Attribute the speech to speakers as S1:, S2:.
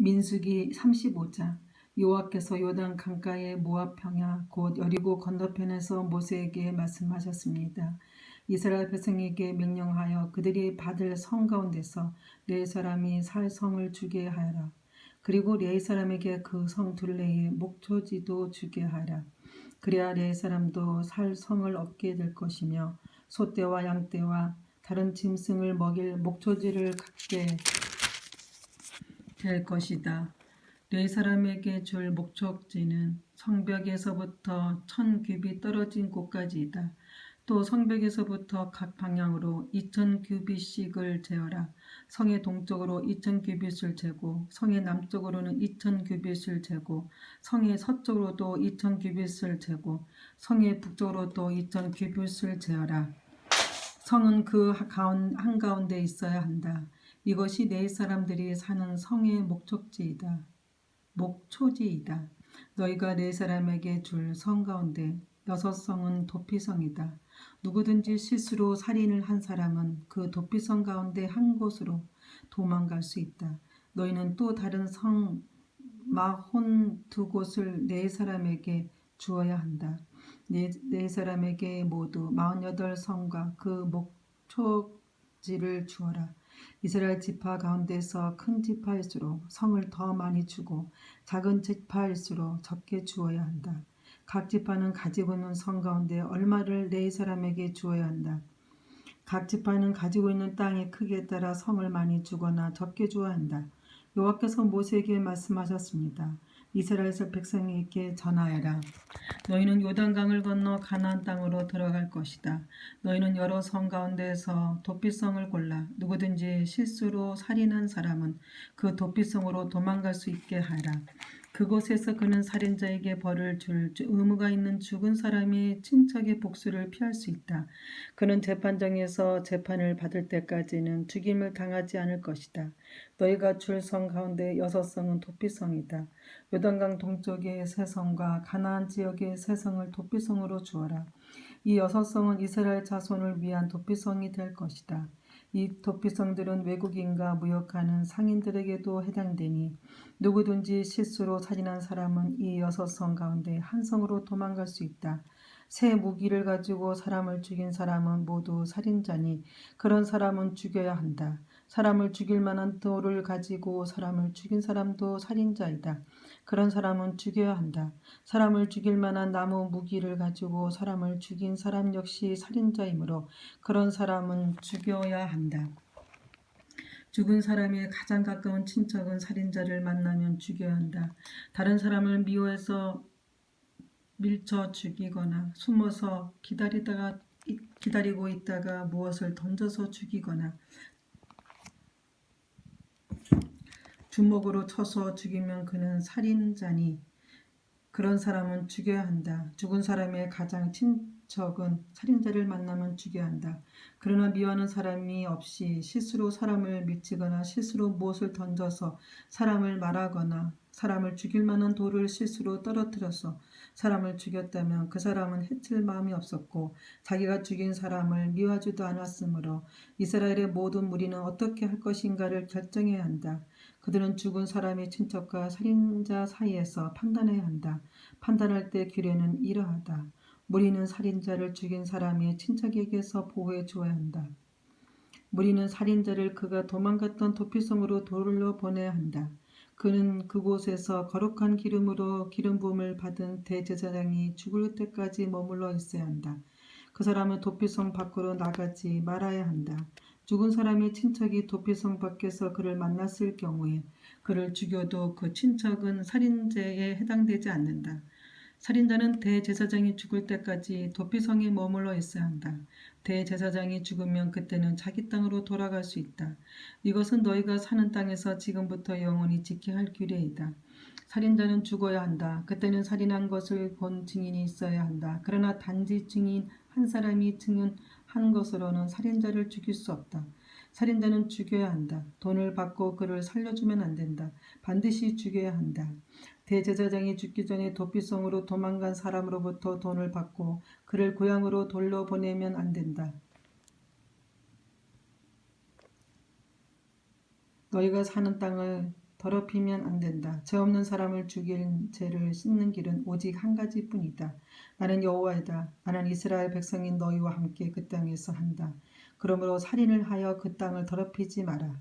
S1: 민수기 35장. 여호와께서 요단 강가의 모압 평야 곧 여리고 건너편에서 모세에게 말씀하셨습니다. 이스라엘 백성에게 명령하여 그들이 받을 성 가운데서 네 사람이 살 성을 주게 하여라. 그리고 네 사람에게 그 성 둘레에 목초지도 주게 하라. 그래야 네 사람도 살 성을 얻게 될 것이며 소떼와 양떼와 다른 짐승을 먹일 목초지를 갖게 될 것이다. 네 사람에게 줄 목초지는 성벽에서부터 1000규빗 떨어진 곳까지이다. 또 성벽에서부터 각 방향으로 2000규빗씩을 재어라. 성의 동쪽으로 2000규빗을 재고 성의 남쪽으로는 2000규빗을 재고 성의 서쪽으로도 2000규빗을 재고 성의 북쪽으로도 2000규빗을 재어라. 성은 그 한가운데 있어야 한다. 이것이 네 사람들이 사는 성의 목초지이다. 너희가 네 사람에게 줄 성 가운데 6성은 도피성이다. 누구든지 실수로 살인을 한 사람은 그 도피성 가운데 한 곳으로 도망갈 수 있다. 너희는 또 다른 성 마혼 2곳을 네 사람에게 주어야 한다. 네 사람에게 모두 48성과 그 목초지를 주어라. 이스라엘 지파 가운데서 큰 지파일수록 성을 더 많이 주고 작은 지파일수록 적게 주어야 한다. 각 지파는 가지고 있는 성 가운데 얼마를 네 사람에게 주어야 한다. 각 지파는 가지고 있는 땅의 크기에 따라 성을 많이 주거나 적게 주어야 한다. 여호와께서 모세에게 말씀하셨습니다. 이스라엘 백성에게 전하여라. 너희는 요단강을 건너 가나안 땅으로 들어갈 것이다. 너희는 여러 성 가운데서 도피성을 골라 누구든지 실수로 살인한 사람은 그 도피성으로 도망갈 수 있게 하라. 그곳에서 그는 살인자에게 벌을 줄 의무가 있는 죽은 사람의 친척의 복수를 피할 수 있다. 그는 재판장에서 재판을 받을 때까지는 죽임을 당하지 않을 것이다. 너희가 줄 성 가운데 6성은 도피성이다. 요단강 동쪽의 3성과 가나안 지역의 3성을 도피성으로 주어라. 이 6성은 이스라엘 자손을 위한 도피성이 될 것이다. 이 도피성들은 외국인과 무역하는 상인들에게도 해당되니 누구든지 실수로 살인한 사람은 이 6성 가운데 한 성으로 도망갈 수 있다. 새 무기를 가지고 사람을 죽인 사람은 모두 살인자니 그런 사람은 죽여야 한다. 사람을 죽일 만한 돌을 가지고 사람을 죽인 사람도 살인자이다. 그런 사람은 죽여야 한다. 사람을 죽일 만한 나무 무기를 가지고 사람을 죽인 사람 역시 살인자이므로 그런 사람은 죽여야 한다. 죽은 사람의 가장 가까운 친척은 살인자를 만나면 죽여야 한다. 다른 사람을 미워해서 밀쳐 죽이거나 숨어서 기다리고 있다가 무엇을 던져서 죽이거나 주먹으로 쳐서 죽이면 그는 살인자니 그런 사람은 죽여야 한다. 죽은 사람의 가장 친척은 살인자를 만나면 죽여야 한다. 그러나 미워하는 사람이 없이 실수로 사람을 미치거나 실수로 무엇을 던져서 사람을 말하거나 사람을 죽일 만한 돌을 실수로 떨어뜨려서 사람을 죽였다면 그 사람은 해칠 마음이 없었고 자기가 죽인 사람을 미워하지도 않았으므로 이스라엘의 모든 무리는 어떻게 할 것인가를 결정해야 한다. 그들은 죽은 사람의 친척과 살인자 사이에서 판단해야 한다. 판단할 때 규례는 이러하다. 무리는 살인자를 죽인 사람의 친척에게서 보호해 주어야 한다. 무리는 살인자를 그가 도망갔던 도피성으로 돌려보내야 한다. 그는 그곳에서 거룩한 기름으로 기름 부음을 받은 대제사장이 죽을 때까지 머물러 있어야 한다. 그 사람은 도피성 밖으로 나가지 말아야 한다. 죽은 사람의 친척이 도피성 밖에서 그를 만났을 경우에 그를 죽여도 그 친척은 살인죄에 해당되지 않는다. 살인자는 대제사장이 죽을 때까지 도피성에 머물러 있어야 한다. 대제사장이 죽으면 그때는 자기 땅으로 돌아갈 수 있다. 이것은 너희가 사는 땅에서 지금부터 영원히 지켜야 할 규례이다. 살인자는 죽어야 한다. 그때는 살인한 것을 본 증인이 있어야 한다. 그러나 단지 증인 한 사람이 증언한 것으로는 살인자를 죽일 수 없다. 살인자는 죽여야 한다. 돈을 받고 그를 살려주면 안 된다. 반드시 죽여야 한다. 대제사장이 죽기 전에 도피성으로 도망간 사람으로부터 돈을 받고 그를 고향으로 돌려보내면 안 된다. 너희가 사는 땅을 더럽히면 안 된다. 죄 없는 사람을 죽일 죄를 씻는 길은 오직 한 가지뿐이다. 나는 여호와이다. 나는 이스라엘 백성인 너희와 함께 그 땅에서 한다. 그러므로 살인을 하여 그 땅을 더럽히지 마라.